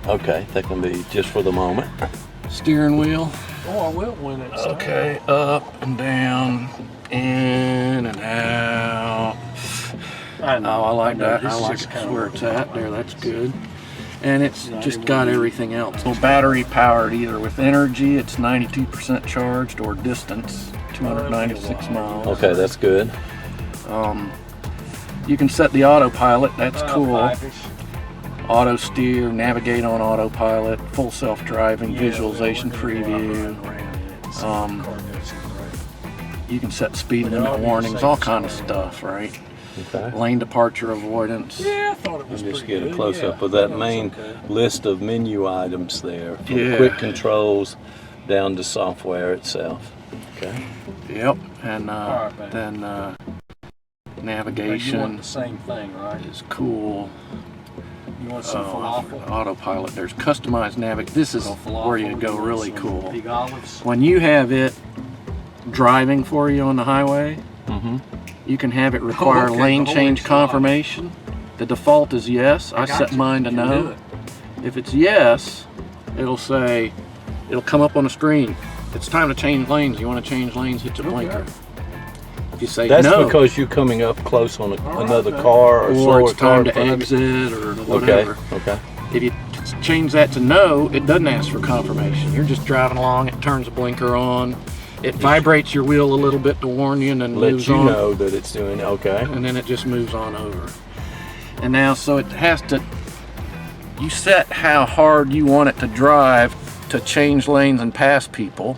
that. Okay, that can be just for the moment. Steering wheel. Oh, I will when it's Okay, up and down, in and out. I like that. I like it where it's at. There, that's good. And it's just got everything else. So battery powered either with energy, it's 92% charged, or distance, 296 miles. Okay, that's good. You can set the autopilot, that's cool. Auto steer, navigate on autopilot, full self-driving, visualization preview. You can set speed limit warnings, all kind of stuff, right? Okay. Lane departure avoidance. Yeah, I thought it was Just pretty get a good. close-up of that main list of menu items there, from Yeah. quick controls down to software itself. Okay. Yep, and Alright, man. then You want navigation the same thing, right? is cool. You want some falafel? Autopilot. There's customized navigation. This is where you go really cool. Big olives. When you have it driving for you on the highway, Mm-hmm. you can have it require okay, lane the whole change enchilada. confirmation. The default is yes. I set mine to You can do no. it. If it's yes, it'll come up on the screen. It's time to change lanes. You want to change lanes, hit your blinker. If you say That's no, because you're coming up close on another car or or slower it's time car to in front of you. exit or Okay. whatever. Okay. If you change that to no, it doesn't ask for confirmation. You're just driving along, it turns the blinker on, it vibrates your wheel a little bit to warn you and then Let moves you on. know that it's doing okay. And then it just moves on over. And now, so it has to, you set how hard you want it to drive to change lanes and pass people.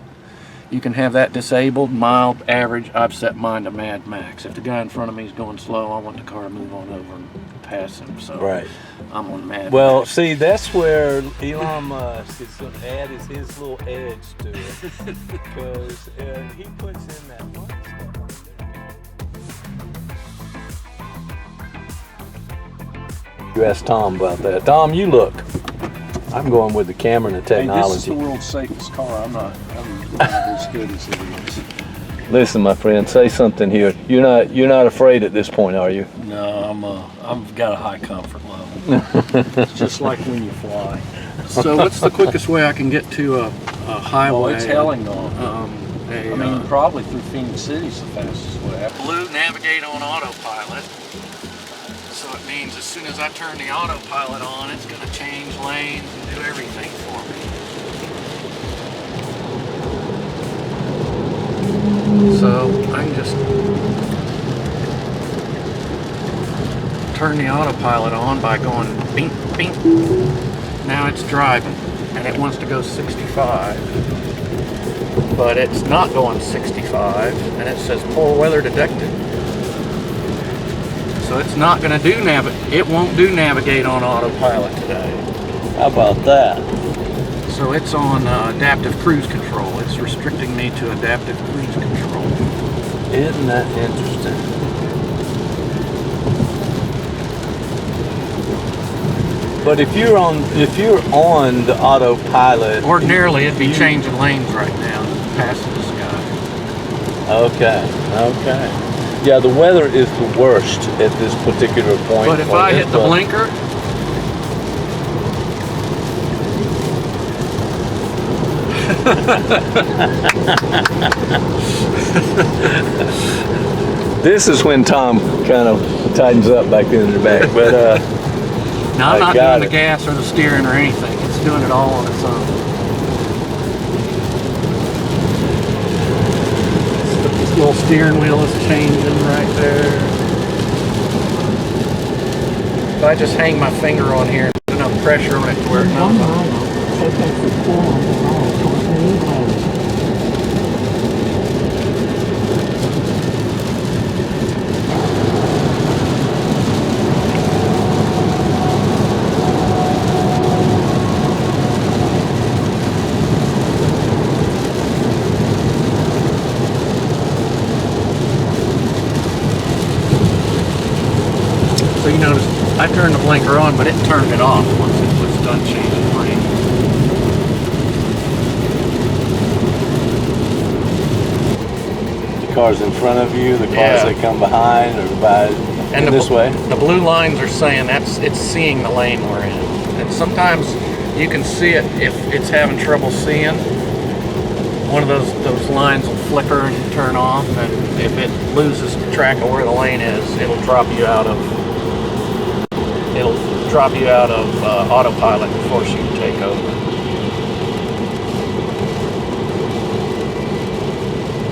You can have that disabled, mild, average. I've set mine to Mad Max. If the guy in front of me is going slow, I want the car to move on over and pass him. So Right. I'm on Mad Well, Max. see, that's where Elon Musk is going to add his little edge to it, because he puts in that one stuff. You asked Tom about that. Tom, you look. I'm going with the camera and the Hey, this is technology. the world's safest car. I'm not as good as it is. Listen, my friend, say something here. You're not afraid at this point, are you? No, I've got a high comfort level. It's just like when you fly. So what's the quickest way I can get to a highway? Well, it's helling on. A, I mean, probably through Phoenix City's the fastest way. blue navigate on autopilot. So it means as soon as I turn the autopilot on, it's going to change lanes and do everything for me. So I can just turn the autopilot on by going bink, bink. Now it's driving and it wants to go 65. But it's not going 65 and it says poor weather detected. So it's not going to do it won't do navigate on autopilot today. How about that? So it's on adaptive cruise control. It's restricting me to adaptive cruise control. Isn't that interesting? But if you're on the autopilot, Ordinarily it'd be changing lanes right now, passing this guy. okay. Yeah, the weather is the worst at this particular point. But if I hit the blinker, this is when Tom kind of tightens up back in the back. But now I'm I not got doing the it. gas or the steering or anything. It's doing it all on its own. This little steering wheel is changing right there. If I just hang my finger on here and put enough pressure on it to where it knows So you notice I turned the blinker on, but it turned it off once it was done changing lane. the cars in front of you, the cars Yeah. that come behind, or by And this way. The blue lines are saying it's seeing the lane we're in. And sometimes you can see it if it's having trouble seeing. One of those lines will flicker and turn off, and if it loses track of where the lane is, it'll drop you out of autopilot and force you to take over.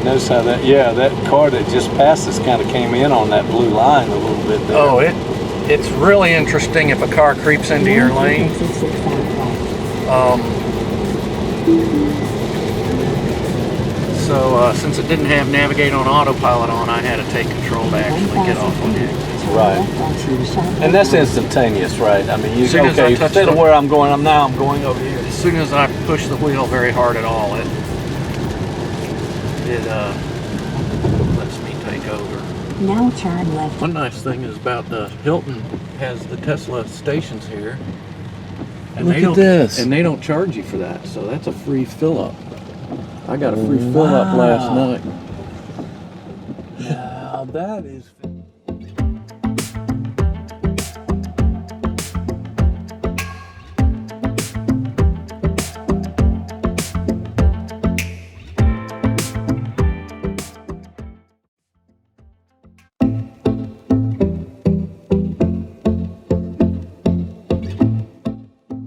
Notice how that car that just passed us kind of came in on that blue line a little bit there. Oh, it's really interesting if a car creeps into your lane. So since it didn't have navigate on autopilot on, I had to take control to actually get off on it. Right. And that's instantaneous, right? I mean, As soon as I touch instead of where I'm going going over here. As soon as I push the wheel very hard at all, it lets me take over. Now turn left. One nice thing is about the Hilton has the Tesla stations here. And Look at this. And they don't charge you for that, so that's a free fill up. I got a free fill up last night. Now that is.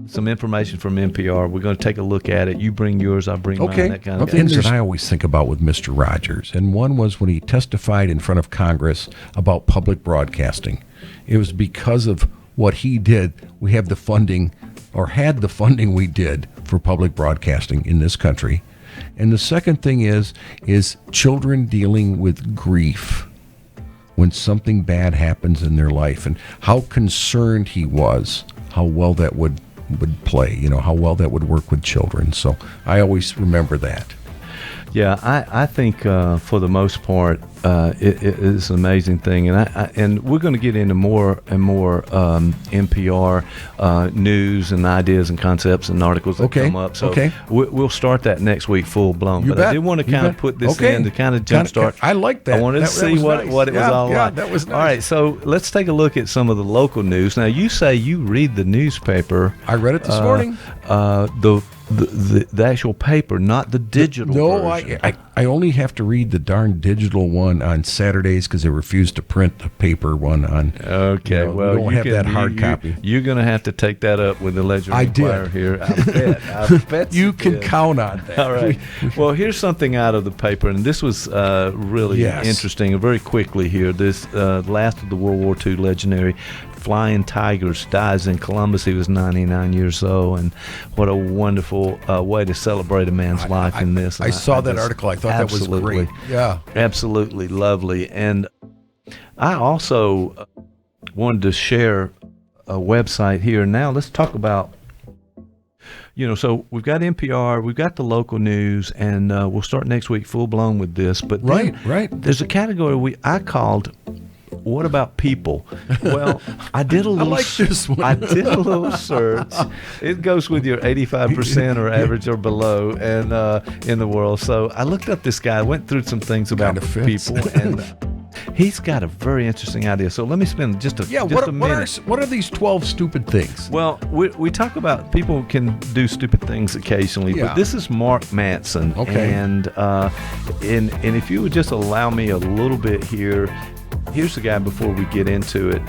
Some information from NPR. We're going to take a look at it. You bring yours, I bring mine, that kind of Things thing. that I always think about with Mr. Rogers, and one was when he testified in front of Congress about public broadcasting. It was because of what he did. We have the funding, or had the funding we did for public broadcasting in this country. And the second thing is children dealing with grief when something bad happens in their life, and how concerned he was, how well that would play, how well that would work with children. So I always remember that. Yeah, I think for the most part, it is an amazing thing, and we're going to get into more and more NPR news and ideas and concepts and articles that come up. So we'll start that next week full blown. You but bet. I did want to kind of put this in to kind of jumpstart. I like that. I wanted to see what it was all yeah, like. that was nice. All right, so let's take a look at some of the local news. Now, you say you read the newspaper. I read it this morning. The actual paper, not the digital version. I only have to read the darn digital one on Saturdays because they refuse to print the paper one on. Okay, well, we don't have that hard copy. You're going to have to take that up with the Ledger I Enquirer did. here. I bet you can count on that. All right. Well, here's something out of the paper, and this was really interesting. Very quickly here, this last of the World War II legendary Flying Tigers dies in Columbus. He was 99 years old, and what a wonderful way to celebrate a man's life in this. I saw that article. I thought that was great. Yeah. Absolutely lovely. And I also wanted to share a website here. Now let's talk about, so we've got NPR, we've got the local news, and we'll start next week full blown with this. But right. There's a category I called "What about people?" Well, I did a little. I like this one. I did a little search. It goes with your 85% or average or below, and in the world. So I looked up this guy, went through some things about people, and he's got a very interesting idea. So let me spend just a minute. What are these 12 stupid things? Well, we talk about people can do stupid things occasionally, but this is Mark Manson. Okay. And if you would just allow me a little bit here. Here's the guy before we get into it.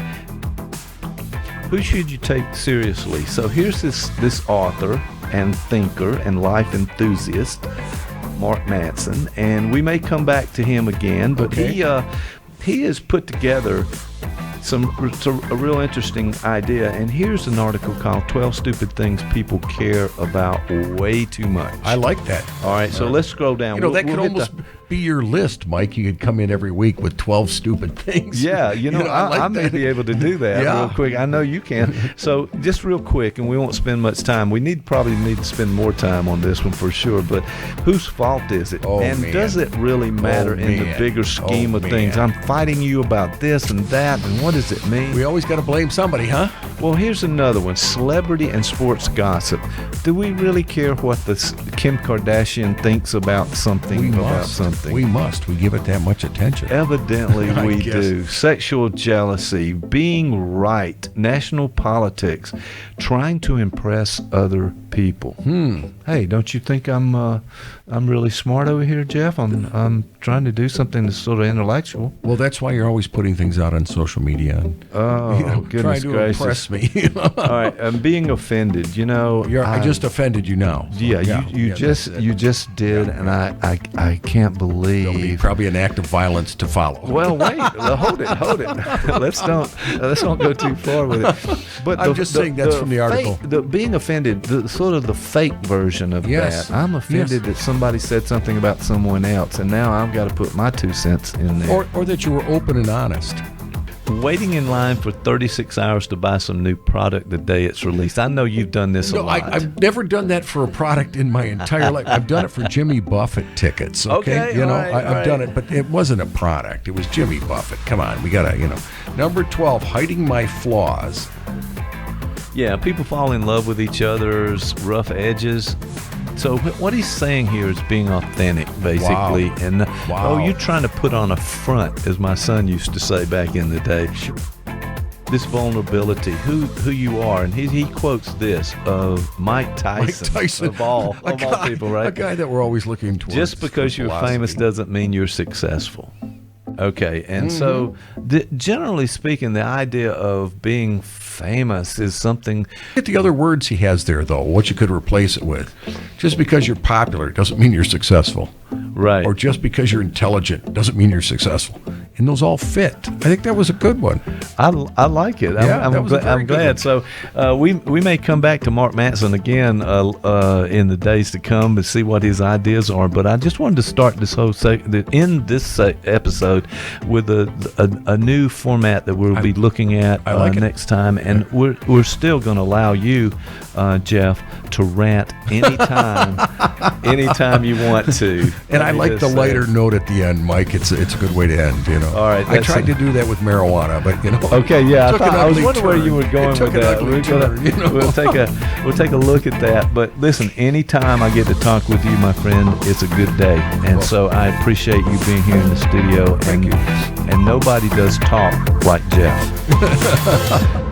Who should you take seriously? So here's this author and thinker and life enthusiast, Mark Manson, and we may come back to him again, but he has put together a real interesting idea, and here's an article called 12 Stupid Things People Care About Way Too Much. I like that. All right, so let's scroll down. That could almost be your list, Mike. You could come in every week with 12 stupid things. Yeah, I may be able to do that real quick. I know you can. So just real quick, and we won't spend much time. We probably need to spend more time on this one for sure, but whose fault is it? Does it really matter in the bigger scheme of things? I'm fighting you about this and that, and what does it mean? We always got to blame somebody, huh? Well, here's another one. Celebrity and sports gossip. Do we really care what Kim Kardashian thinks about something? something. We must. We give it that much attention. Evidently, I we guess. do. Sexual jealousy, being right, national politics, trying to impress other people. Hey, don't you think I'm really smart over here, Jeff? I'm trying to do something that's sort of intellectual. Well, that's why you're always putting things out on social media. And, Oh, goodness trying to gracious! impress me. You know? All right, I'm being offended. You know, I just offended you now. Yeah, you just did, and I can't believe. There'll be probably an act of violence to follow. Well, wait, hold it. let's don't go too far with it. But I'm just saying that's from the article. Being offended, the sort of the fake version of Yes. that. I'm offended that somebody said something about someone else, and now I've got to put my 2 cents in there. Or that you were open and honest. Waiting in line for 36 hours to buy some new product the day it's released. I know you've done this a No, lot. I've never done that for a product in my entire life. I've done it for Jimmy Buffett tickets. Okay, Okay, you know, all right, all I've done right. it, but it wasn't a product. It was Jimmy Buffett. Come on, we gotta, Number 12, hiding my flaws. Yeah, people fall in love with each other's rough edges. So what he's saying here is being authentic, basically. Wow. And Wow. you're trying to put on a front, as my son used to say back in the day. This vulnerability, who you are, and he quotes this of Mike Tyson, of all people, right? A guy that we're always looking towards. Just because for you're philosophy. famous doesn't mean you're successful. Okay, and so generally speaking, the idea of being famous is something. Get the other words he has there, though, what you could replace it with. Just because you're popular doesn't mean you're successful. Right. Or just because you're intelligent doesn't mean you're successful. And those all fit. I think that was a good one. I like it. Yeah, I'm that was a very I'm good glad. one. So we may come back to Mark Manson again in the days to come and see what his ideas are. But I just wanted to start this whole episode with a new format that we'll be looking at I like it. next time, and we're still going to allow you, Jeff, to rant anytime you want to. And Let I me like just the say. lighter note at the end, Mike. It's a good way to end, All right, I tried to do that with marijuana, but Okay, yeah, took an I was ugly wondering where turn. you were going It took with an that. ugly turn, We'll take a look at that. But listen, anytime I get to talk with you, my friend, it's a good day. And so I appreciate you being here in the studio. Thank you. And nobody does talk like Jeff.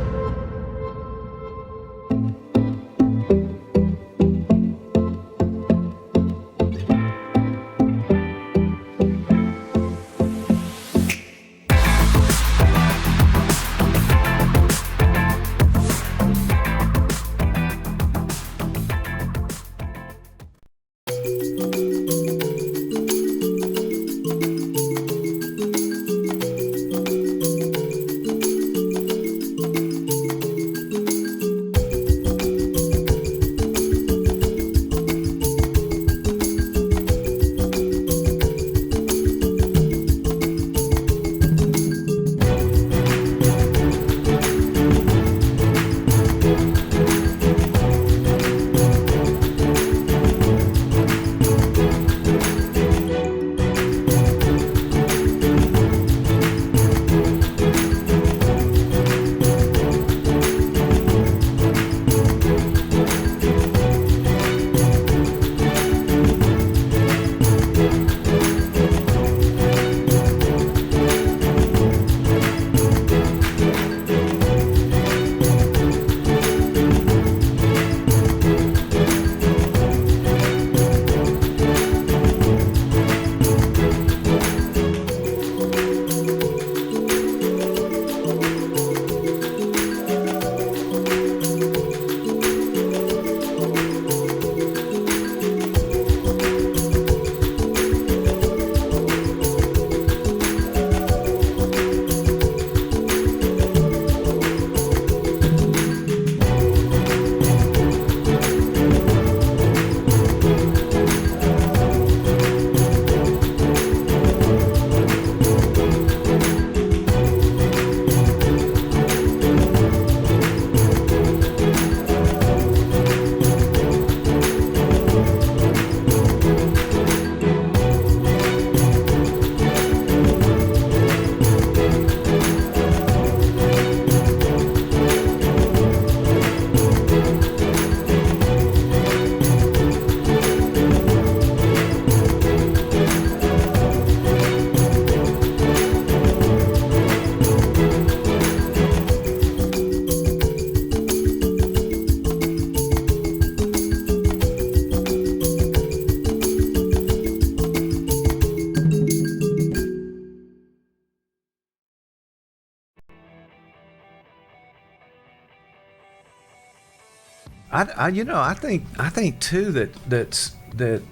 I think too that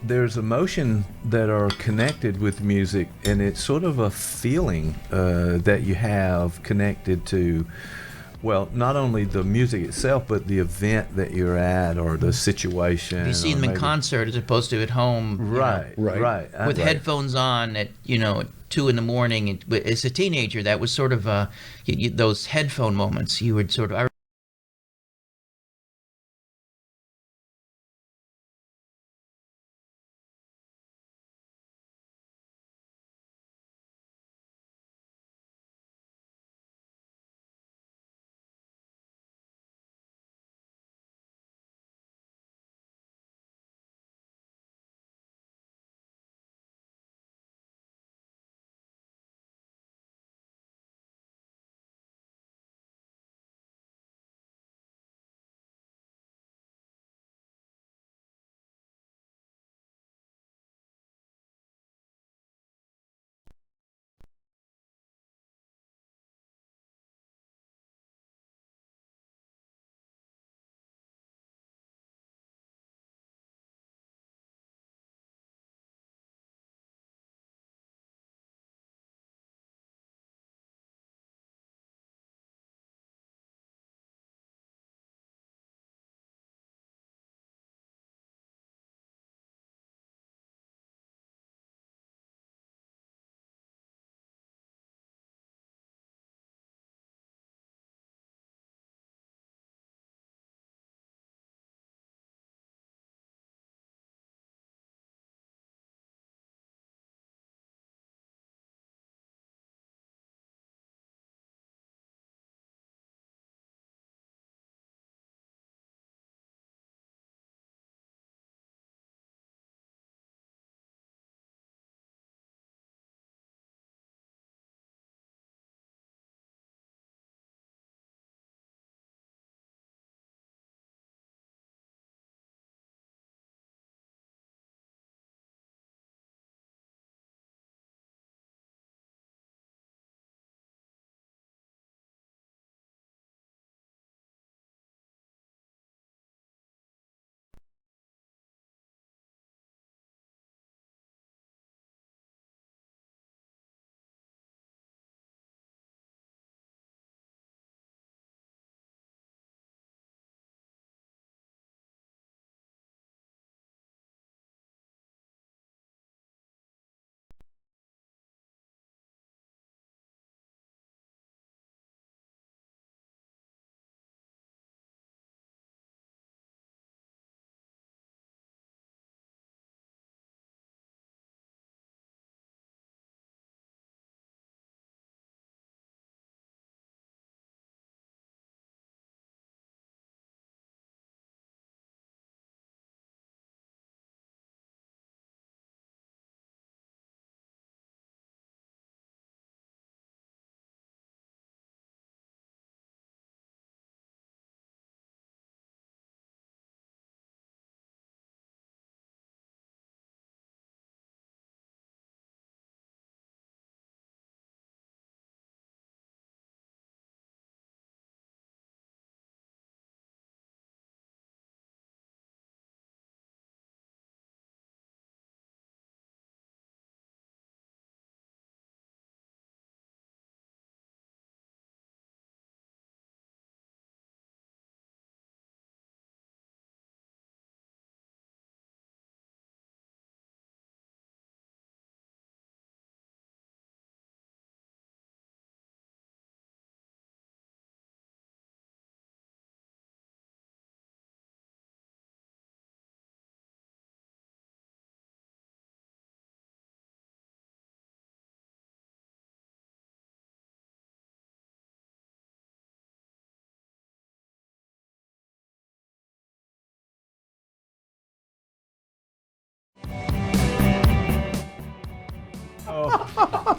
there's emotion that are connected with music, and it's sort of a feeling that you have connected to, well, not only the music itself, but the event that you're at or the situation. You see them in concert as opposed to at home. Right. With Right. headphones on at 2 in the morning. As a teenager, that was sort of those headphone moments. You would sort of.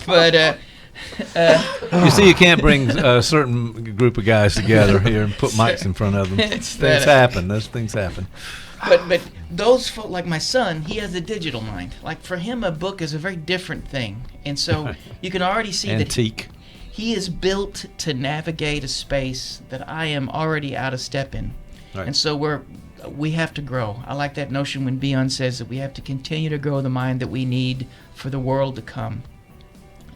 But You see, you can't bring a certain group of guys together here and put mics in front of them. It's Things that- happen. Those things happen. but those folk, like my son, he has a digital mind. Like for him, a book is a very different thing, and so you can already see that Antique. he is built to navigate a space that I am already out of step in. Right. And so we have to grow. I like that notion when Beyond says that we have to continue to grow the mind that we need for the world to come.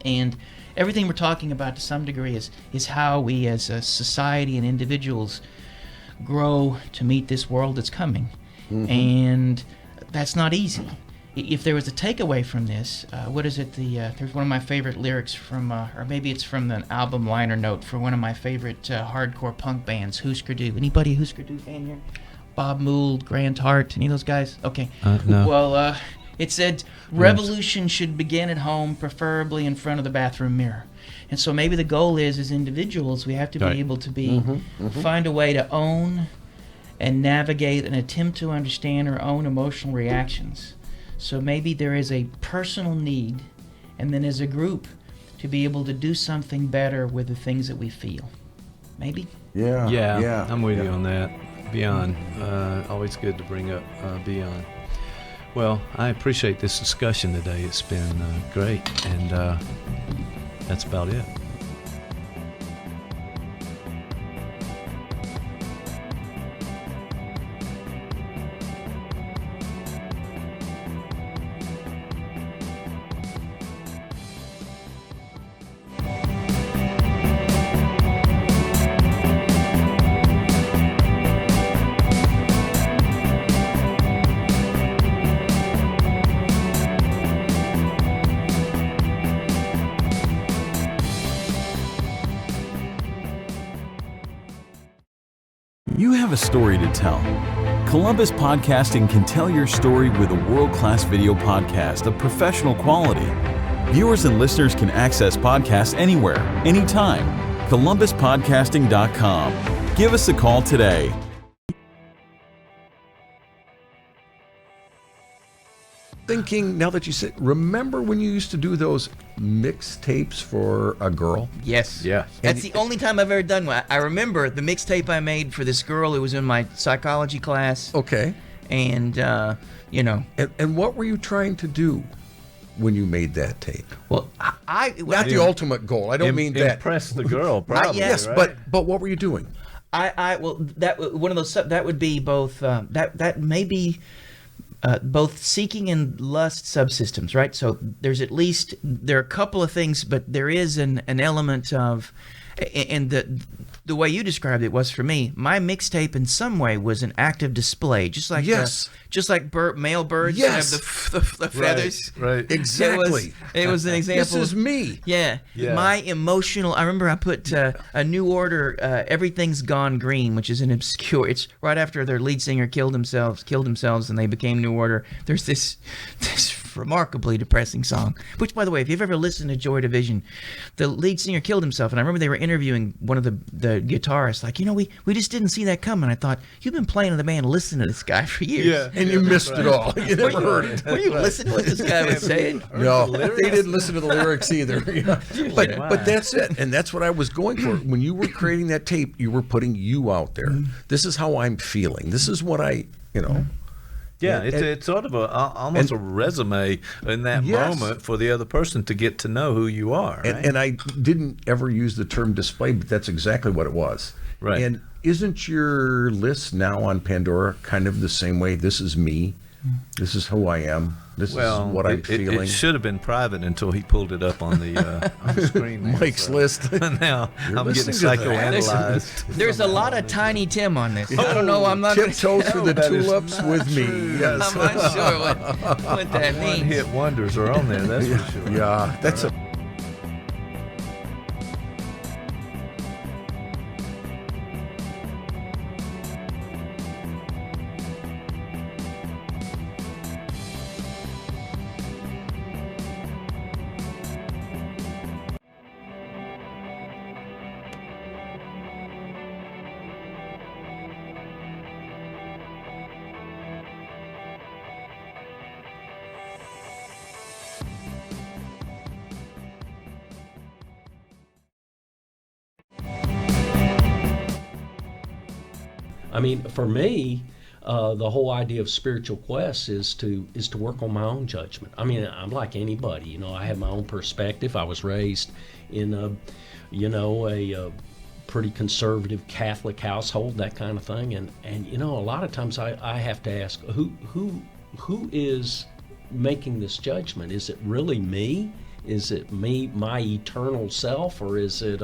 And everything we're talking about to some degree is how we as a society and individuals grow to meet this world that's coming. And that's not easy. If there was a takeaway from this, what is it? There's one of my favorite lyrics from, or maybe it's from the album liner note for one of my favorite hardcore punk bands, Husker Du. Anybody a Husker Du fan here? Bob Mould, Grant Hart, any of those guys? Okay. No. Well, it said, revolution should begin at home, preferably in front of the bathroom mirror. And so maybe the goal is, as individuals, we have to be able to find a way to own and navigate and attempt to understand our own emotional reactions. So maybe there is a personal need, and then as a group, to be able to do something better with the things that we feel. Maybe? Yeah, I'm with you on that. Beyond, always good to bring up Beyond. Well, I appreciate this discussion today. It's been great, and that's about it. You have a story to tell. Columbus Podcasting can tell your story with a world-class video podcast of professional quality. Viewers and listeners can access podcasts anywhere, anytime. ColumbusPodcasting.com. Give us a call today. Thinking, now that you said, remember when you used to do those mixtapes for a girl? Yes. Yeah. That's the only time I've ever done one. I remember the mixtape I made for this girl who was in my psychology class. Okay. And, you know. And what were you trying to do when you made that tape? Well, Not the ultimate goal. I don't mean that. Impress the girl, probably. Yes, right? but what were you doing? well, that one of those, that would be both, that may be both seeking and lust subsystems, right? So there are a couple of things, but there is an element of, and the way you described it was for me, my mixtape in some way was an active display, just like male birds Yes. have the feathers. Right. Exactly. It was an example. This is me. Yeah. Yeah. My emotional. I remember I put a New Order, "Everything's Gone Green," which is an obscure. It's right after their lead singer killed themselves, and they became New Order. There's this remarkably depressing song. Which, by the way, if you've ever listened to Joy Division, the lead singer killed himself, and I remember they were interviewing one of the guitarists, like, we just didn't see that coming. I thought, you've been playing in the band, listening to this guy for years. Yeah. And you missed it all. You never heard it. Were you listening to what this guy was saying? No, they didn't listen to the lyrics either. But that's it, and that's what I was going for. When you were creating that tape, you were putting you out there. This is how I'm feeling. This is what Yeah, it's sort of almost a resume in that Yes. moment for the other person to get to know who you are. Right? And I didn't ever use the term display, but that's exactly what it was. Right. And isn't your list now on Pandora kind of the same way? This is me. This is who I am. This is what I'm feeling. It should have been private until he pulled it up on the on the screen. There, Mike's list. Now I'm getting listening to that. psychoanalyzed. There's a lot of Tiny Tim on this. I don't know. I'm not gonna- Tiptoe through the that is tulips not with me. true. Yes. I'm not sure what that means. One-hit wonders are on there. That's for sure. Yeah, that's a. I mean, for me, the whole idea of spiritual quest is to work on my own judgment. I mean, I'm like anybody, I have my own perspective. I was raised in a pretty conservative Catholic household, that kind of thing. And you know, a lot of times I have to ask, who is making this judgment? Is it really me? Is it me, my eternal self, or is it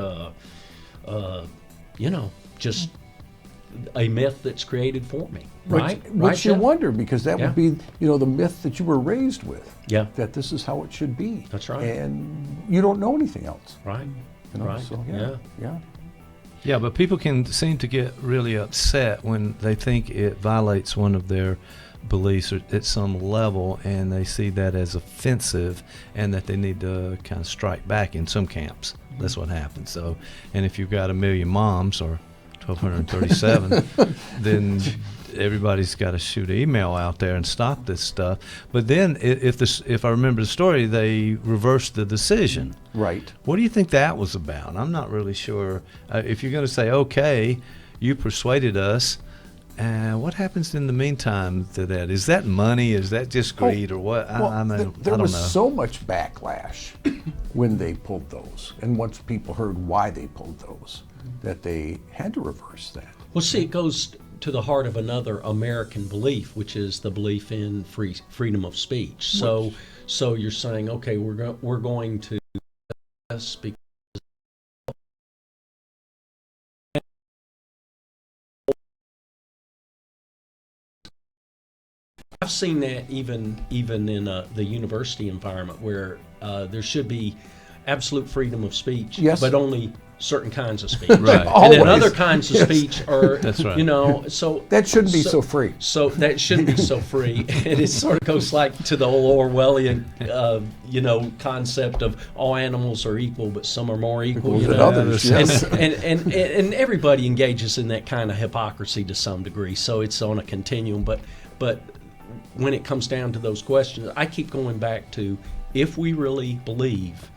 you know, just a myth that's created for me? Right? Which you Jeff? wonder, because that Yeah. would be, you know, the myth that you were raised with. Yeah. That this is how it should be. That's right. And you don't know anything else. Right. You know? Right. So, Yeah. yeah. Yeah, but people can seem to get really upset when they think it violates one of their beliefs at some level, and they see that as offensive, and that they need to kind of strike back in some camps. That's what happens. So, and if you've got 1 million moms or 1,237, then everybody's got to shoot an email out there and stop this stuff. But then, if I remember the story, they reversed the decision. Right. What do you think that was about? I'm not really sure. If you're going to say, okay, you persuaded us, what happens in the meantime to that? Is that money? Is that just greed, or what? Well, I mean, there I don't was know. so much backlash when they pulled those, and once people heard why they pulled those, that they had to reverse that. Well, see, it goes to the heart of another American belief, which is the belief in freedom of speech. So you're saying, okay, we're going to speak. I've seen that even in the university environment, where there should be absolute freedom of speech, Yes. but only certain kinds of speech. Right. And then Always. other kinds of speech are, That's right. you know, so That shouldn't be so free. So that shouldn't be so free. And it sort of goes like to the old Orwellian, you know, concept of all animals are equal, but some are more equal. You than know? others, yes. And everybody engages in that kind of hypocrisy to some degree. So it's on a continuum. But when it comes down to those questions, I keep going back to, if we really believe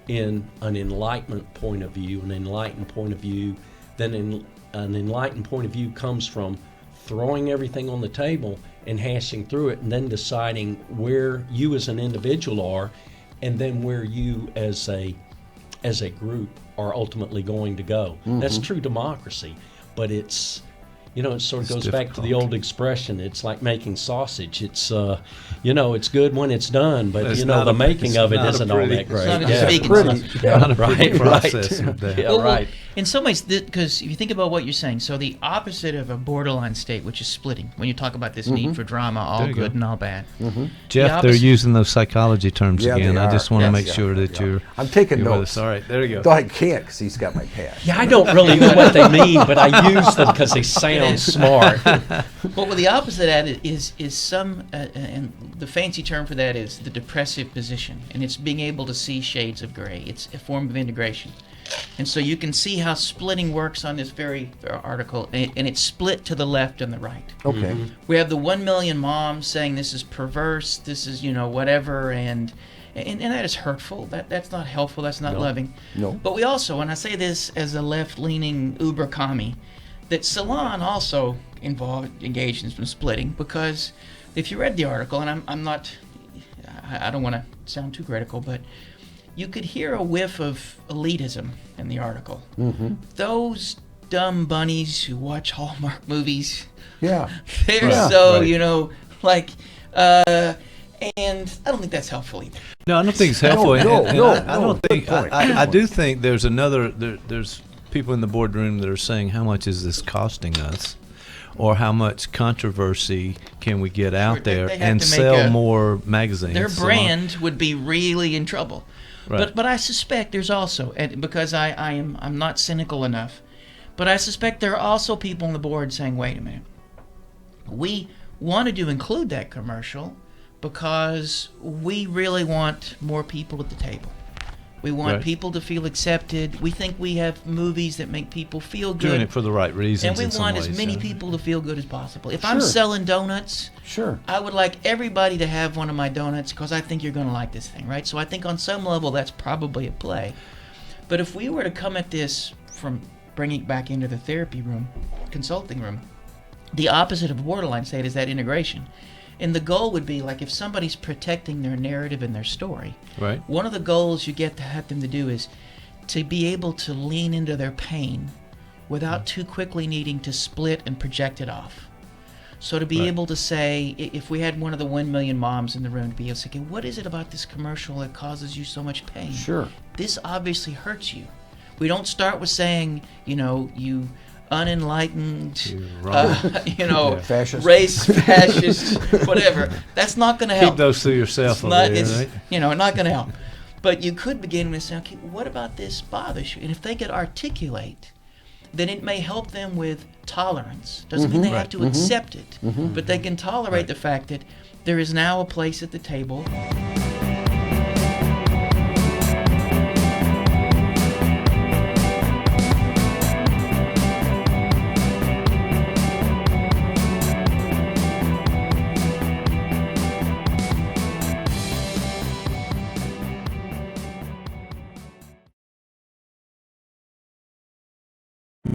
in an enlightenment point of view, then an enlightened point of view comes from throwing everything on the table and hashing through it, and then deciding where you as an individual are, and then where you as a group are ultimately going to go. That's true democracy, but it's, you know, it sort of goes back to the old expression. It's like making sausage. It's, you know, it's good when it's done, but It's you know, not the a- making it's of it not a isn't all pretty- that great. It's not a Yeah. speaking Pretty. sausage. Not a pretty Right, process. right. There. Yeah, Well, right. in some ways, because if you think about what you're saying, so the opposite of a borderline state, which is splitting, when you talk about this need for drama, all There you good go. and all bad. Jeff, The they're opposite- using those psychology terms Yeah, again. they I just are. want to Yes. make Yeah, sure that yeah. you're. I'm taking you're with notes. us. All right, there you go. Though I can't, because he's got my pad. Yeah, I don't really know what they mean, but I use them because they sound smart. Well, the opposite of that is some, and the fancy term for that is the depressive position, and it's being able to see shades of gray. It's a form of integration, and so you can see how splitting works on this very article, and it's split to the left and the right. Okay. We have the 1 million moms saying this is perverse, this is, you know, whatever, and that is hurtful. That's not helpful. That's not loving. No. But we also, and I say this as a left-leaning uber commie, that Salon also engaged in some splitting, because if you read the article, and I don't want to sound too critical, but you could hear a whiff of elitism in the article. Those dumb bunnies who watch Hallmark movies, Yeah. they're Right. so, Right. you know, like, and I don't think that's helpful either. No, I don't think it's helpful. No, no, and no, I don't no, think. good point, I good do point. think there's another. There's people in the boardroom that are saying, how much is this costing us, or how much controversy can we get out they there have and to make sell more magazines? Their So, brand would be really in trouble. Right. But I suspect there's also, and because I'm not cynical enough, but I suspect there are also people on the board saying, wait a minute, we wanted to include that commercial because we really want more people at the table. We want Right. people to feel accepted. We think we have movies that make people feel good. doing it for the right reasons. and we in some want as ways, many yeah. people to feel good as possible. If I'm Sure. selling donuts, Sure. I would like everybody to have one of my donuts because I think you're going to like this thing, right? So I think on some level that's probably at play. But if we were to come at this from bringing it back into the therapy room, consulting room, the opposite of a borderline state is that integration. And the goal would be like if somebody's protecting their narrative and their story, Right. one of the goals you get to have them to do is to be able to lean into their pain without too quickly needing to split and project it off. So to be able to say, if we had one of the 1 million moms in the room, to be able to say, okay, what is it about this commercial that causes you so much pain? Sure. This obviously hurts you. We don't start with saying, you unenlightened, Fascist. race, fascist, whatever. That's not going to help. Keep those to yourself over there, right? Not going to help. But you could begin with saying, okay, what about this bothers you? And if they could articulate, then it may help them with tolerance. Doesn't mean they have to accept it, but they can tolerate the fact that there is now a place at the table.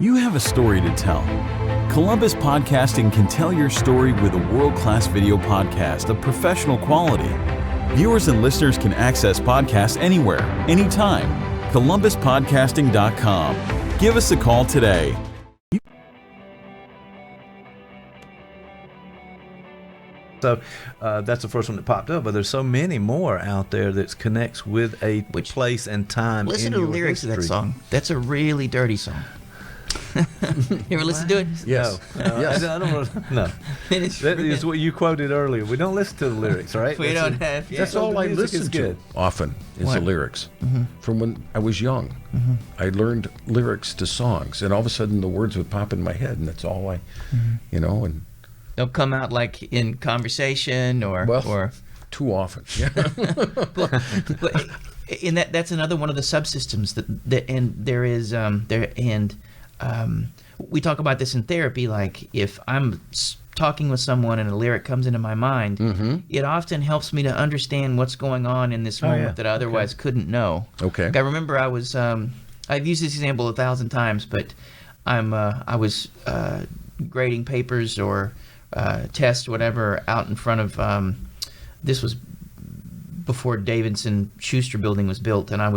You have a story to tell. Columbus Podcasting can tell your story with a world-class video podcast of professional quality. Viewers and listeners can access podcasts anywhere, anytime. ColumbusPodcasting.com. Give us a call today. So that's the first one that popped up, but there's so many more out there that connects with a place and time. Listen in to the your lyrics of that history. song. That's a really dirty song. You ever listen to it? Yes. Yes. I don't want to, no. It is That really- is what you quoted earlier. We don't listen to the lyrics, right? We don't have. Yeah. That's all the I music is listen to good. Often is the lyrics. From when I was young, I learned lyrics to songs, and all of a sudden the words would pop in my head, and that's all I, and They'll come out like in conversation or too often. Yeah. but and that's another one of the subsystems that and there is we talk about this in therapy. Like if I'm talking with someone and a lyric comes into my mind, it often helps me to understand what's going on in this moment that I otherwise couldn't know. Okay. Like I remember I was I've used this example 1,000 times, but I was grading papers or tests, whatever, out in front of this was before Davidson Schuster building was built, and I'm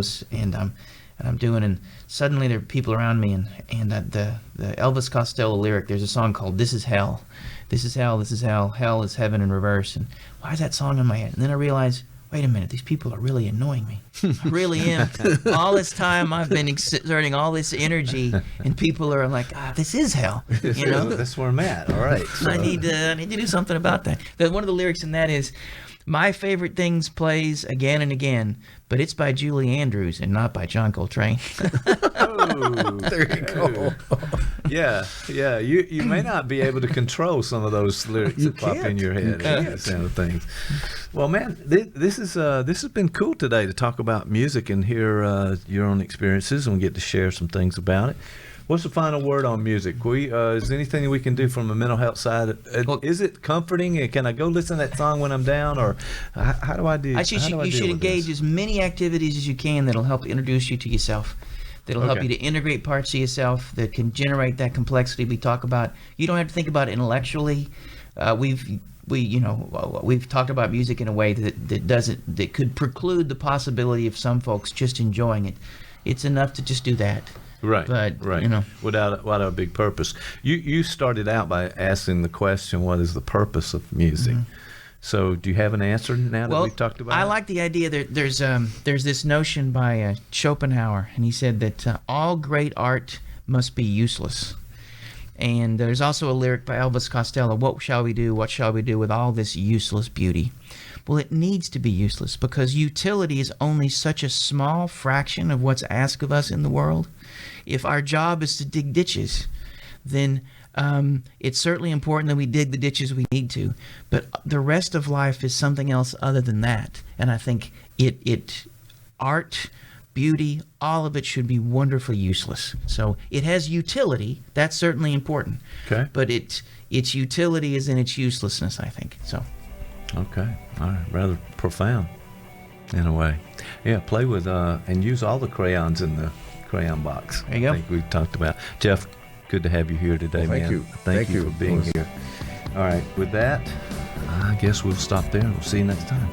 doing, and suddenly there are people around me, and the Elvis Costello lyric, there's a song called "This Is Hell," "This is hell, this is hell, hell is heaven in reverse," and why is that song in my head? And then I realized, wait a minute, these people are really annoying me. I really am. All this time I've been exerting all this energy, and people are like, this is hell. You know, That's where I'm at. All right. So, I need to do something about that. One of the lyrics in that is, "My favorite things plays again and again, but it's by Julie Andrews and not by John Coltrane." There you go. yeah. You may not be able to control some of those lyrics that pop in your head. That kind of things. Well, man, this has been cool today to talk about music and hear your own experiences, and we get to share some things about it. What's the final word on music? Is there anything we can do from a mental health side? Is it comforting? Can I go listen to that song when I'm down, or how do I do? You should engage as many activities as you can that'll help introduce you to yourself. That'll help you to integrate parts of yourself that can generate that complexity we talk about. You don't have to think about it intellectually. We've talked about music in a way that could preclude the possibility of some folks just enjoying it. It's enough to just do that. Right, But, right. Without a big purpose. You started out by asking the question, what is the purpose of music? So do you have an answer now that we've talked about I it? like the idea that there's this notion by Schopenhauer, and he said that all great art must be useless. And there's also a lyric by Elvis Costello, what shall we do with all this useless beauty? Well, it needs to be useless because utility is only such a small fraction of what's asked of us in the world. If our job is to dig ditches, then it's certainly important that we dig the ditches we need to, but the rest of life is something else other than that. And I think art, beauty, all of it should be wonderfully useless. So it has utility, that's certainly important. Okay. But its utility is in its uselessness, I think. So. Okay. All right. Rather profound in a way. Yeah, play with and use all the crayons in the crayon box. There you go. I think we've talked about. Jeff, good to have you here today, Well, thank man. you. Thank Thank you you. for being here. All right. With that, I guess we'll stop there. We'll see you next time.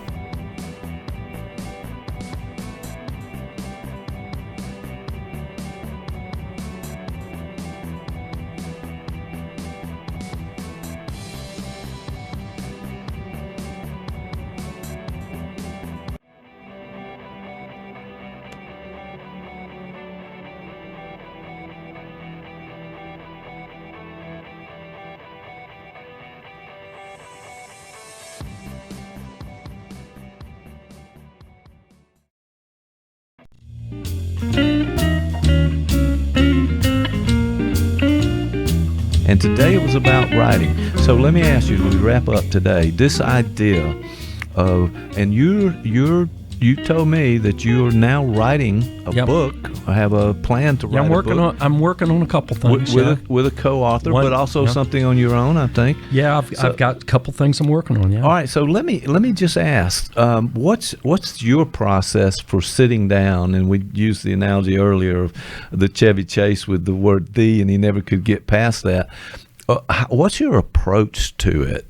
today it was about writing. So let me ask you, as we wrap up today, this idea of, and you told me that you are now writing a book. I have a plan to write a book. I'm working on a couple things with a co-author, but also something on your own, I think. Yeah, I've got a couple things I'm working on. Yeah. All right, so let me just ask, what's your process for sitting down? And we used the analogy earlier of the Chevy Chase with the word "the," and he never could get past that. What's your approach to it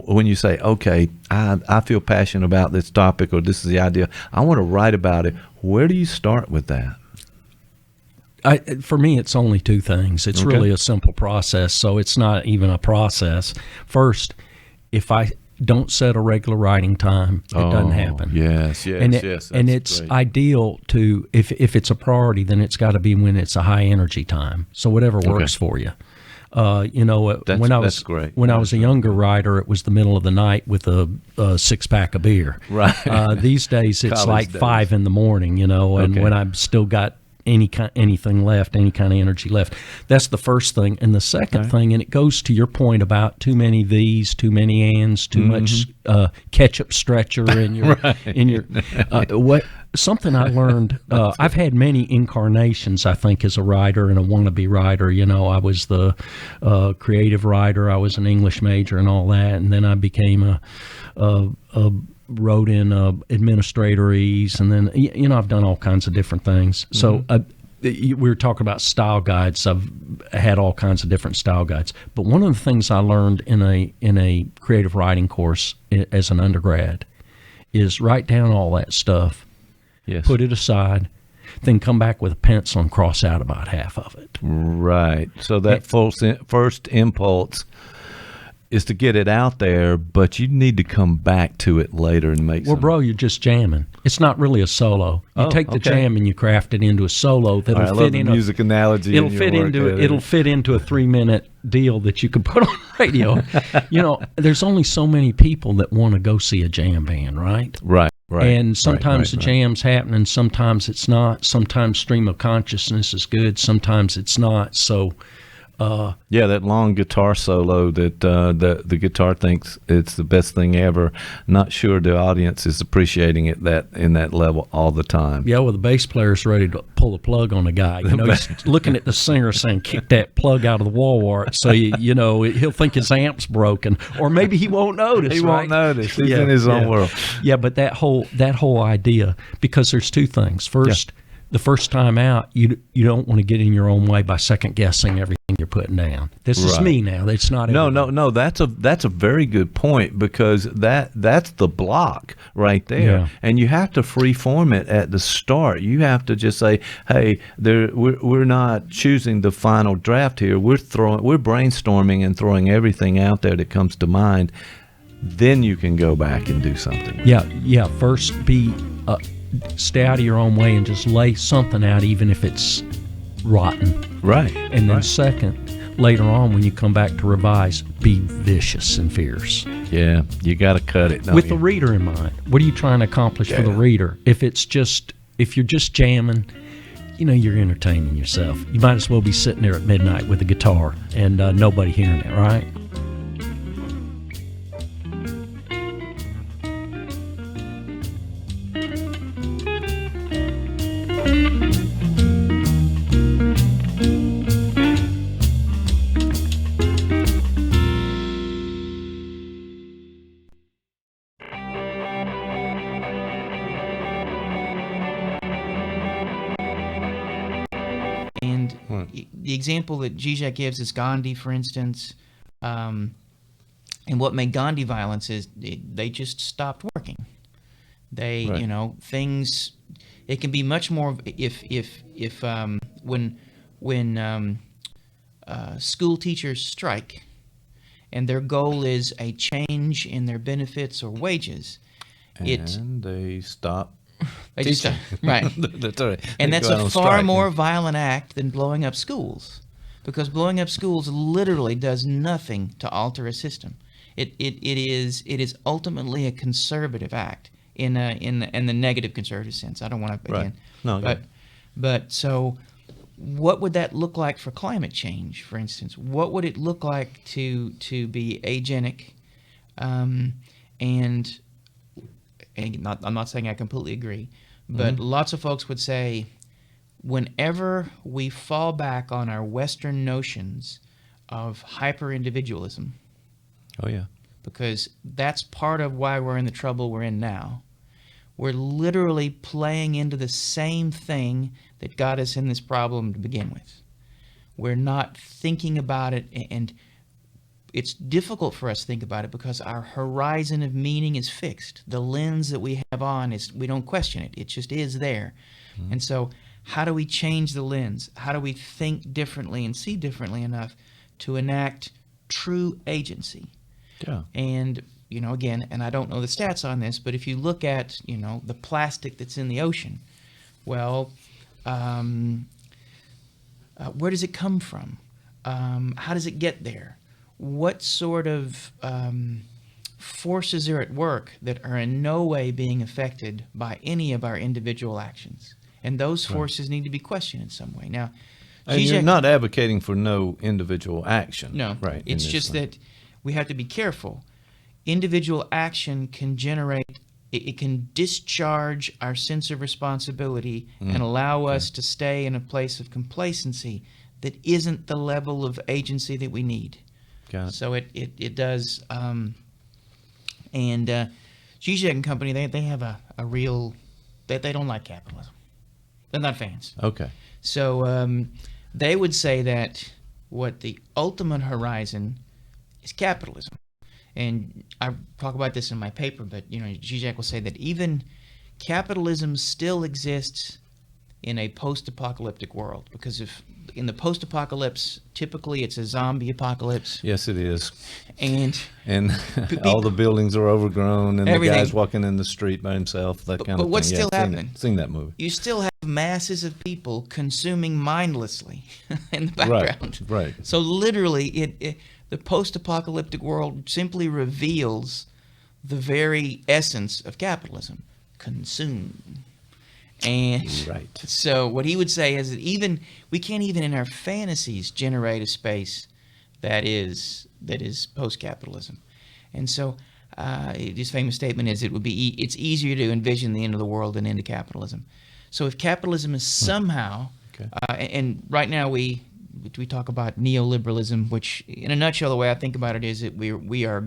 when you say, okay, I feel passionate about this topic, or this is the idea, I want to write about it? Where do you start with that? For me, it's only two things. It's really a simple process, so it's not even a process. First, if I don't set a regular writing time, it doesn't happen. Yes. And it's great. Ideal to, if it's a priority, then it's got to be when it's a high energy time. So whatever works for you. When I was a younger writer, it was the middle of the night with a 6-pack of beer. Right. These days, it's like 5 in the morning. And when I've still got anything left, any kind of energy left. That's the first thing. And the second thing, and it goes to your point about too many these, too many ands, too much ketchup stretcher in your something I learned. I've had many incarnations, I think, as a writer and a wannabe writer. I was the creative writer. I was an English major and all that, and then I became wrote in administratorese, and then I've done all kinds of different things. So we were talking about style guides. I've had all kinds of different style guides, but one of the things I learned in a creative writing course as an undergrad is write down all that stuff, put it aside, then come back with a pencil and cross out about half of it. Right. So that first impulse is to get it out there, but you need to come back to it later and make. Well, bro, you're just jamming. It's not really a solo. You take the jam and you craft it into a solo that'll fit in. Music analogy. It'll fit into a 3-minute deal that you can put on radio. There's only so many people that want to go see a jam band, right? Right. And sometimes the jam's happening, sometimes it's not. Sometimes stream of consciousness is good, sometimes it's not. So. That long guitar solo that the guitar thinks it's the best thing ever. Not sure the audience is appreciating it in that level all the time. Yeah, well, the bass player's ready to pull the plug on a guy. He's looking at the singer saying, "Kick that plug out of the wall wart." So he'll think his amp's broken, or maybe he won't notice. He won't notice. He's in his own world. Yeah, but that whole idea, because there's two things. First. The first time out, you don't want to get in your own way by second guessing everything you're putting down. This is me now. It's not. No. That's a very good point, because that's the block right there, and you have to free form it at the start. You have to just say, "Hey, we're not choosing the final draft here. We're brainstorming and throwing everything out there that comes to mind." Then you can go back and do something. Yeah. First, stay out of your own way and just lay something out, even if it's rotten. Right. And then second, later on when you come back to revise, be vicious and fierce. Yeah, you got to cut it. With the reader in mind. What are you trying to accomplish for the reader? If you're just jamming, you're entertaining yourself. You might as well be sitting there at midnight with a guitar and nobody hearing it, right? The example that Zizek gives is Gandhi, for instance. And what made Gandhi violence is they just stopped working. They, things. It can be much more when school teachers strike, and their goal is a change in their benefits or wages. And they stop. They just right. That's all right. And that's a far more violent act than blowing up schools, because blowing up schools literally does nothing to alter a system. It is ultimately a conservative act in the negative conservative sense. I don't want to again. No. But so what would that look like for climate change, for instance? What would it look like to be agenic? And I'm not saying I completely agree, but lots of folks would say, whenever we fall back on our Western notions of hyper-individualism, because that's part of why we're in the trouble we're in now. We're literally playing into the same thing that got us in this problem to begin with. We're not thinking about it, and it's difficult for us to think about it because our horizon of meaning is fixed. The lens that we have on is, we don't question it. It just is there. And so how do we change the lens? How do we think differently and see differently enough to enact true agency? Yeah. And, you know, again, and I don't know the stats on this, but if you look at, you know, the plastic that's in the ocean, well, where does it come from? How does it get there? What sort of forces are at work that are in no way being affected by any of our individual actions? And those forces need to be questioned in some way. Now, and you're not advocating for no individual action. No, right. It's just that we have to be careful. Individual action can generate, it can discharge our sense of responsibility and allow us to stay in a place of complacency that isn't the level of agency that we need. Got it. So it does. And Zizek and Company, they have a real, they don't like capitalism. They're not fans. Okay. So they would say that what the ultimate horizon is capitalism. And I talk about this in my paper, but, you know, Zizek will say that even capitalism still exists in a post-apocalyptic world, because if in the post-apocalypse, typically it's a zombie apocalypse. Yes, it is. And all the buildings are overgrown, and everything. the guy's walking in the street by himself, that kind of thing. But what's still happening? Seen that movie. You still have masses of people consuming mindlessly in the background. Right. So literally, the post-apocalyptic world simply reveals the very essence of capitalism: consume. And so what he would say is that we can't even in our fantasies generate a space that is post-capitalism. And so his famous statement is it's easier to envision the end of the world than into capitalism. So if capitalism is somehow, and right now we talk about neoliberalism, which in a nutshell the way I think about it is that we are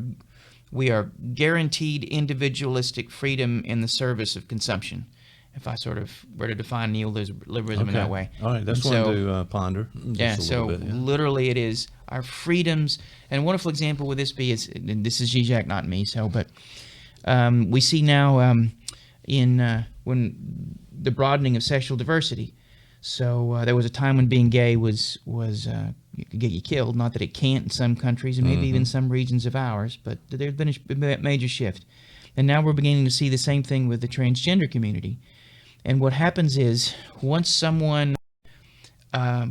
guaranteed individualistic freedom in the service of consumption, if I sort of were to define neoliberalism in that way. All right, that's one to ponder. Yeah, so literally it is our freedoms. And a wonderful example would this be is, and this is Zizek, not me, but we see now when the broadening of sexual diversity. So there was a time when being gay was could get you killed. Not that it can't in some countries and maybe even some regions of ours, but there's been a major shift. And now we're beginning to see the same thing with the transgender community. And what happens is once someone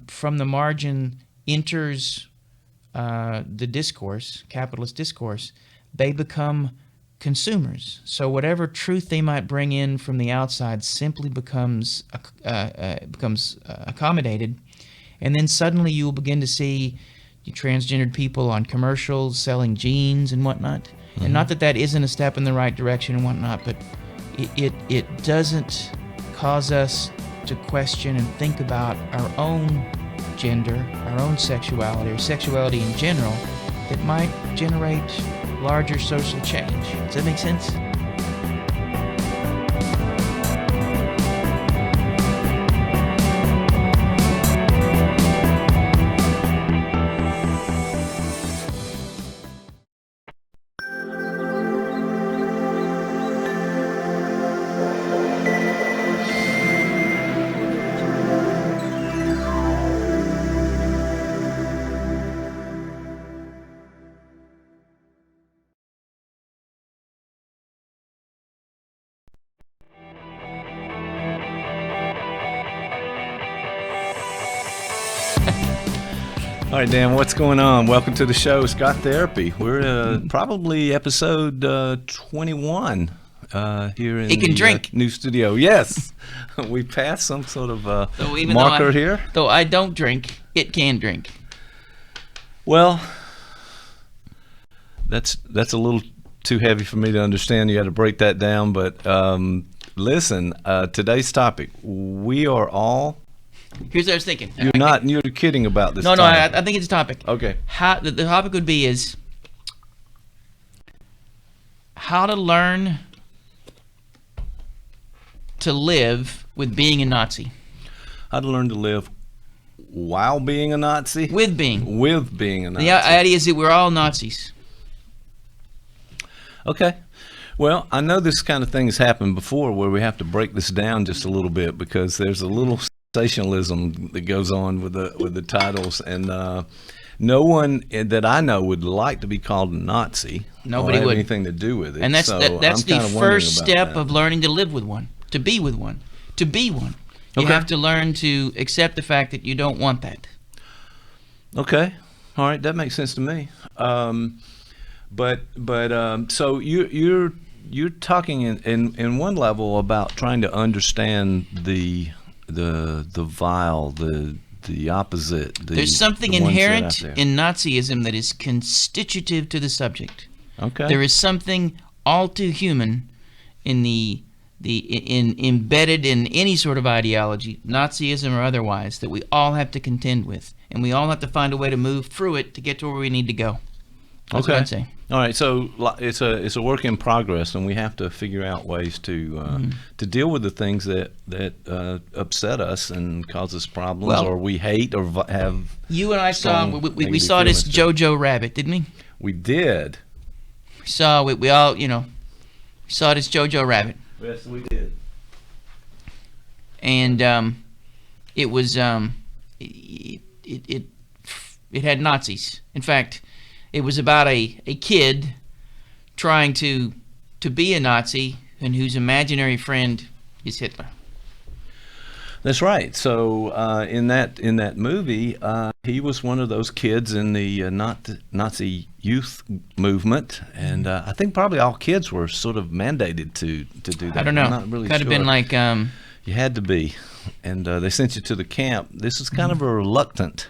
from the margin enters the discourse, capitalist discourse, they become consumers. So whatever truth they might bring in from the outside simply becomes accommodated. And then suddenly you will begin to see transgendered people on commercials selling jeans and whatnot. And not that that isn't a step in the right direction and whatnot, but it doesn't cause us to question and think about our own gender, our own sexuality, or sexuality in general, that might generate larger social change. Does that make sense? All right, Dan, what's going on? Welcome to the show, Scott Therapy. We're probably episode 21, here in He can the drink. new studio. Yes, we passed some sort of So even marker though here. Though I don't drink, it can drink. Well, that's a little too heavy for me to understand. You got to break that down. But listen, today's topic, we are all. Here's what I was thinking. You're kidding about this. No, time. I think it's a topic. Okay. How the topic would be is how to learn to live with being a Nazi. How to learn to live while being a Nazi? With being. With being a Nazi. The idea is that we're all Nazis. Okay. Well, I know this kind of thing has happened before where we have to break this down just a little bit because there's a little sensationalism that goes on with the titles, and no one that I know would like to be called a Nazi. Nobody or have would. anything to do with it. And that's So that's I'm the kinda wondering first about step that. of learning to live with one, to be with one, to be one. You Okay. have to learn to accept the fact that you don't want that. Okay, all right, that makes sense to me. So you're talking in one level about trying to understand the vile, the opposite. There's something the ones that are inherent out there. in Nazism that is constitutive to the subject. Okay. There is something all too human in embedded in any sort of ideology, Nazism or otherwise, that we all have to contend with, and we all have to find a way to move through it to get to where we need to go. That's what I'd say. All right, so it's a work in progress, and we have to figure out ways to deal with the things that upset us and cause us problems, Well, or we hate, or have. You and I saw strong we negative saw this feelings to. Jojo Rabbit, didn't we? We did. We all saw this Jojo Rabbit, Yes, we did. and it was it had Nazis. In fact, it was about a kid trying to be a Nazi and whose imaginary friend is Hitler. That's right. So in that movie, he was one of those kids in the Nazi youth movement, and I think probably all kids were sort of mandated to do that. I don't know. I'm not really Could have been sure. like You had to be, and they sent you to the camp. This is kind of a reluctant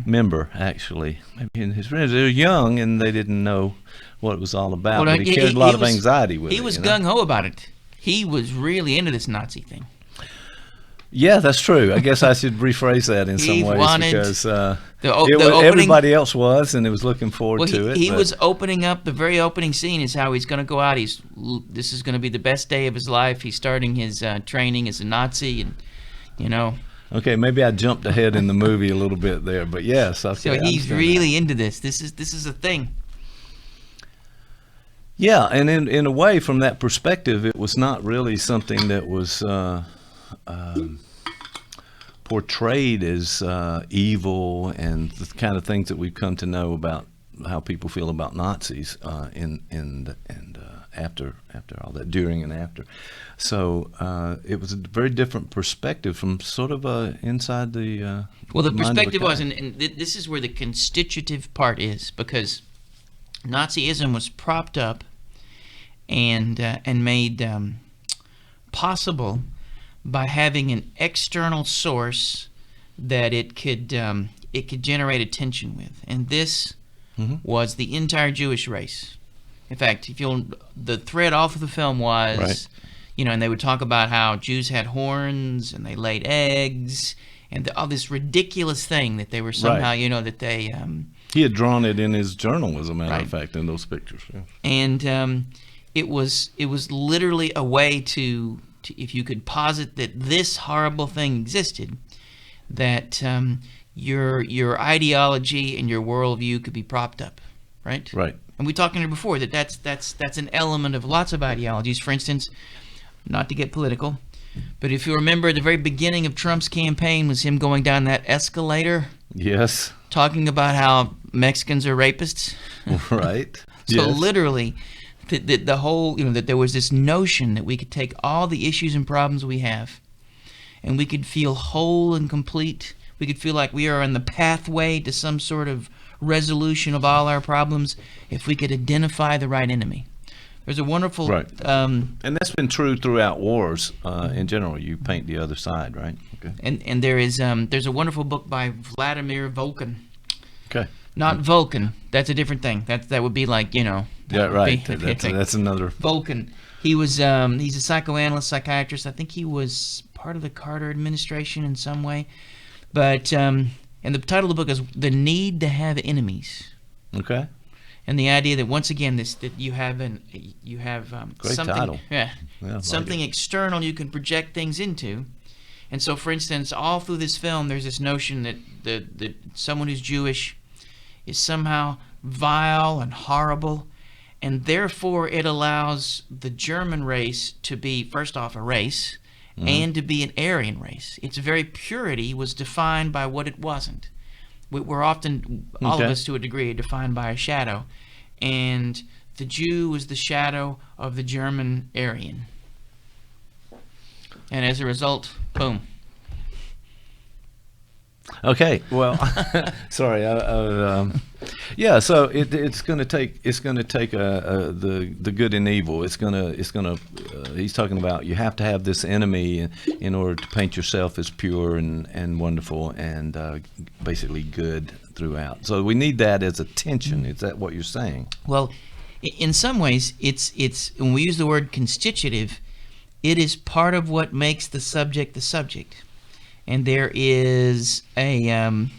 member, actually. Maybe in his friends, they were young and they didn't know what it was all about. Well, but he carried a lot of was- anxiety with it. He was you know? gung ho about it. He was really into this Nazi thing. Yeah, that's true. I guess I should rephrase that in He some ways wanted because the opening- everybody else was, and it was looking forward Well, to it. he but- was opening up. The very opening scene is how he's going to go out. This is going to be the best day of his life. He's starting his training as a Nazi, and Okay, maybe I jumped ahead in the movie a little bit there, but yes. Okay, so I he's understand really into this. This is a thing. Yeah, and in a way, from that perspective, it was not really something that was portrayed as evil and the kind of things that we've come to know about how people feel about Nazis after all that, during and after. So it was a very different perspective from sort of inside the Well, the mind of a perspective was, guy. and this is where the constitutive part is, because Nazism was propped up and made possible by having an external source that it could generate attention with, and this was the entire Jewish race. In fact, the thread off of the film was, Right. And they would talk about how Jews had horns and they laid eggs and all this ridiculous thing that they were somehow, Right. that they. He had drawn it in his journal, as a matter Right. of fact, in those pictures. Yeah. And it was literally a way to if you could posit that this horrible thing existed, that your ideology and your worldview could be propped up, right? Right. And we talked here before that's an element of lots of ideologies. For instance, not to get political, but if you remember, the very beginning of Trump's campaign was him going down that escalator, Yes. talking about how Mexicans are rapists. Right. So Yes. literally, the whole, that there was this notion that we could take all the issues and problems we have, and we could feel whole and complete. We could feel like we are on the pathway to some sort of resolution of all our problems if we could identify the right enemy. There's a wonderful Right. And that's been true throughout wars in general. You paint the other side, right? Okay. and there is there's a wonderful book by Vladimir Vulcan. Okay. Not Vulcan. That's a different thing. That would be like, you know. Yeah, right. Be- That's another. Vulcan. He was he's a psychoanalyst, psychiatrist. I think he was part of the Carter administration in some way. But and the title of the book is The Need to Have Enemies. Okay. And the idea that once again that you have Great something title. yeah, Yeah, I like something it. external you can project things into. And so, for instance, all through this film, there's this notion that that someone who's Jewish is somehow vile and horrible, and therefore it allows the German race to be, first off, a race, and to be an Aryan race. Its very purity was defined by what it wasn't. We're often, all of Okay. us to a degree, are defined by a shadow, and the Jew was the shadow of the German Aryan. And as a result, boom. Okay. Well, sorry. Yeah. So it's going to take the good and evil. It's gonna. He's talking about you have to have this enemy in order to paint yourself as pure and wonderful and basically good throughout. So we need that as a tension. Is that what you're saying? Well, in some ways, it's when we use the word constitutive, it is part of what makes the subject, and there is an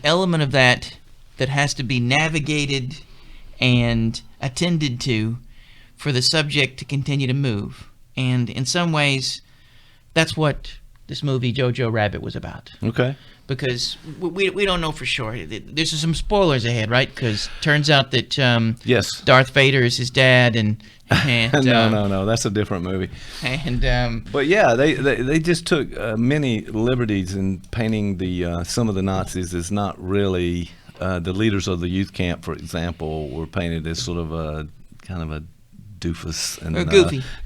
element of that has to be navigated and attended to for the subject to continue to move. And in some ways, that's what this movie Jojo Rabbit was about. Okay. Because we don't know for sure. There's some spoilers ahead, right? Because turns out that Yes. Darth Vader is his dad, and No. That's a different movie. and But yeah, they just took many liberties in painting the some of the Nazis as not really the leaders of the youth camp, for example, were painted as sort of a kind of a doofus and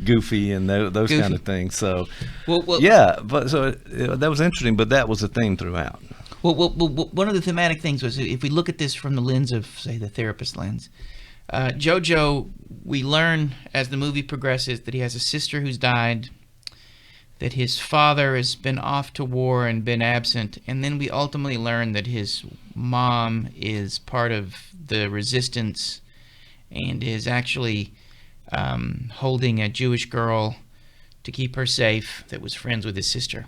goofy and those Goofy. kind of things. So well, yeah, but so that was interesting. But that was a theme throughout. Well, one of the thematic things was, if we look at this from the lens of, say, the therapist lens, Jojo, we learn as the movie progresses that he has a sister who's died, that his father has been off to war and been absent, and then we ultimately learn that his mom is part of the resistance and is actually holding a Jewish girl to keep her safe that was friends with his sister.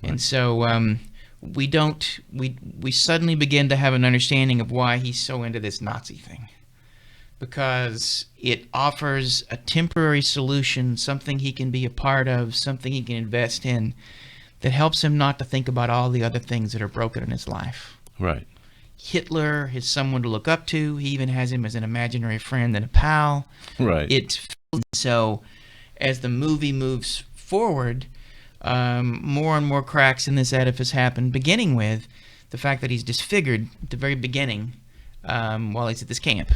Right. And so we suddenly begin to have an understanding of why he's so into this Nazi thing, because it offers a temporary solution, something he can be a part of, something he can invest in, that helps him not to think about all the other things that are broken in his life. Right. Hitler is someone to look up to. He even has him as an imaginary friend and a pal. Right. So as the movie moves forward, more and more cracks in this edifice happen, beginning with the fact that he's disfigured at the very beginning while he's at this camp.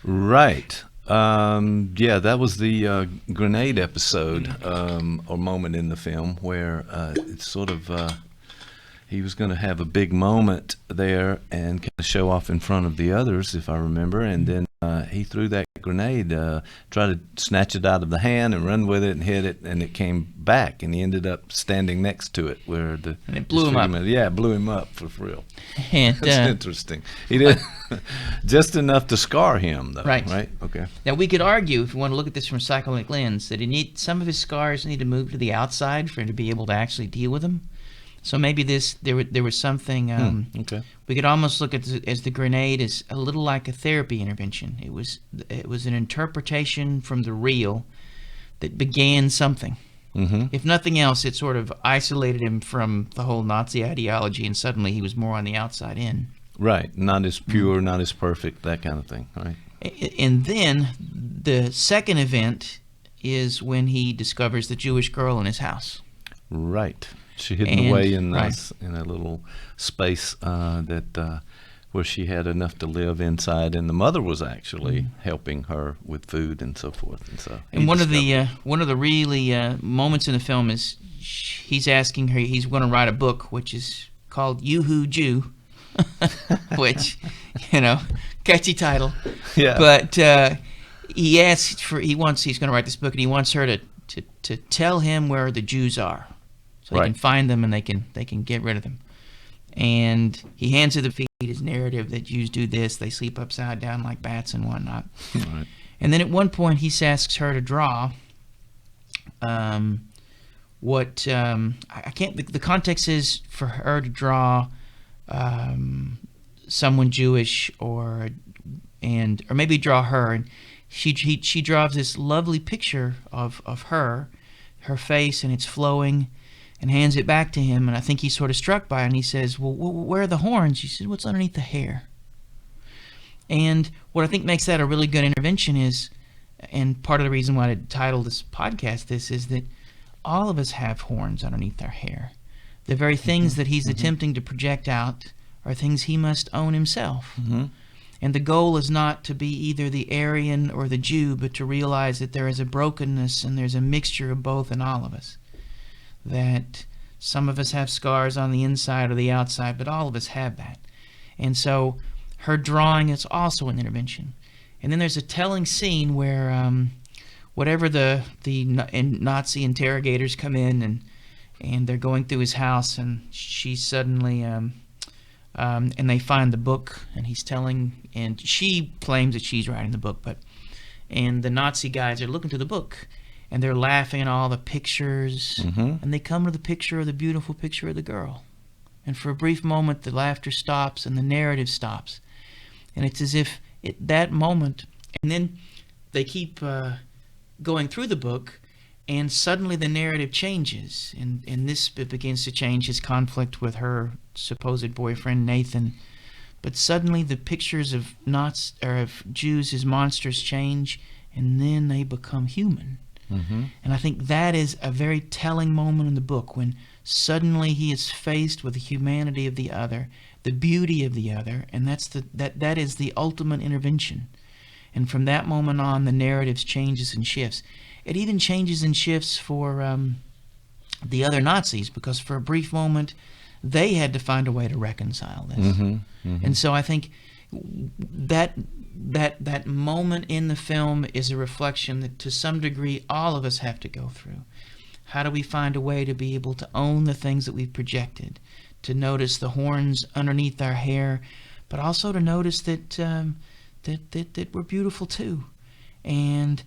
Right. Yeah, that was the grenade episode or moment in the film where it's sort of he was going to have a big moment there and kind of show off in front of the others, if I remember, and then he threw that grenade, tried to snatch it out of the hand and run with it and hit it, and it came back, and he ended up standing next to it where the and it blew him up. Yeah, it blew him up for real. And, That's interesting. He did just enough to scar him, though. Right. Right. Okay. Now we could argue, if you want to look at this from a psychological lens, that some of his scars need to move to the outside for him to be able to actually deal with them. So maybe there was something. Okay. We could almost look at as the grenade as a little like a therapy intervention. It was an interpretation from the real that began something. Mm-hmm. If nothing else, it sort of isolated him from the whole Nazi ideology, and suddenly he was more on the outside in. Right. Not as pure, not as perfect, that kind of thing. Right. And then the second event is when he discovers the Jewish girl in his house. Right. She hidden away in right. in a little space where she had enough to live inside, and the mother was actually helping her with food and so forth. And so, one of the really moments in the film is he's asking her. He's going to write a book which is called "You Who Jew," which catchy title. Yeah. But he asks for. He's going to write this book, and he wants her to tell him where the Jews are, so he Right. can find them and they can get rid of them. And he hands her the feed, his narrative that Jews do this, they sleep upside down like bats and whatnot. Right. And then at one point he asks her to draw what I can't. The context is for her to draw someone Jewish or maybe draw her, and she draws this lovely picture of her face, and it's flowing, and hands it back to him. And I think he's sort of struck by it, and he says, "Well, where are the horns?" She said, "What's underneath the hair?" And what I think makes that a really good intervention is, and part of the reason why I titled this podcast this, is that all of us have horns underneath our hair. The very things that he's attempting to project out are things he must own himself. And the goal is not to be either the Aryan or the Jew, but to realize that there is a brokenness and there's a mixture of both in all of us. That some of us have scars on the inside or the outside, but all of us have that. And so her drawing is also an intervention. And then there's a telling scene where whatever the Nazi interrogators come in and they're going through his house, and she suddenly and they find the book, and he's telling, and she claims that she's writing the book, and the Nazi guys are looking through the book, and they're laughing at all the pictures, and they come to the beautiful picture of the girl, and for a brief moment the laughter stops and the narrative stops, and it's as if that moment, and then they keep going through the book, and suddenly the narrative changes, and this begins to change his conflict with her supposed boyfriend Nathan. But suddenly the pictures of Jews as monsters change, and then they become human. And I think that is a very telling moment in the book, when suddenly he is faced with the humanity of the other, the beauty of the other, and that is the ultimate intervention. And from that moment on, the narrative changes and shifts. It even changes and shifts for the other Nazis, because for a brief moment, they had to find a way to reconcile this. And so I think that moment in the film is a reflection that, to some degree, all of us have to go through. How do we find a way to be able to own the things that we've projected, to notice the horns underneath our hair, but also to notice that that we're beautiful too, and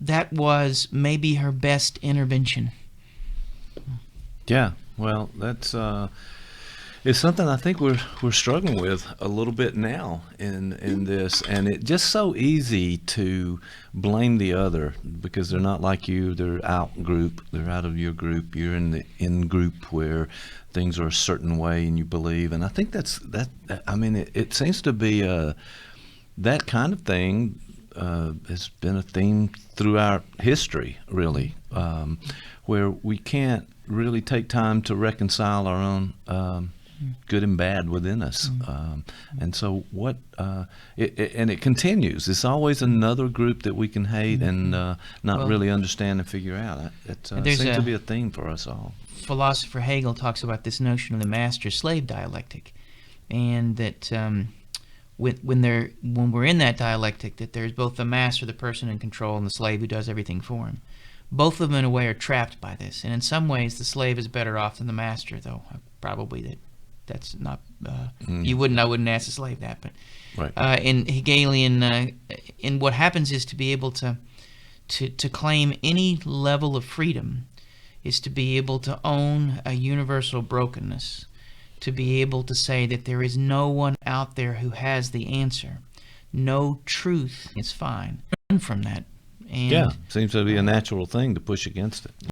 that was maybe her best intervention. Yeah, well, that's it's something I think we're struggling with a little bit now in this, and it's just so easy to blame the other because they're not like you. They're out group. They're out of your group. You're in the in group where things are a certain way and you believe. And I think that I mean, it seems to be that kind of thing has been a theme throughout history, really, where we can't really take time to reconcile our own good and bad within us. And so it continues. It's always another group that we can hate and not really understand and figure out. It seems to be a theme for us all. Philosopher Hegel talks about this notion of the master-slave dialectic, and that when we're in that dialectic, that there's both the master, the person in control, and the slave who does everything for him. Both of them, in a way, are trapped by this, and in some ways, the slave is better off than the master. Though probably that's not I wouldn't ask a slave that, but right. In Hegelian, and what happens is to be able to claim any level of freedom is to be able to own a universal brokenness, to be able to say that there is no one out there who has the answer. No truth is fine. Run from that. And yeah, seems to be a natural thing to push against it.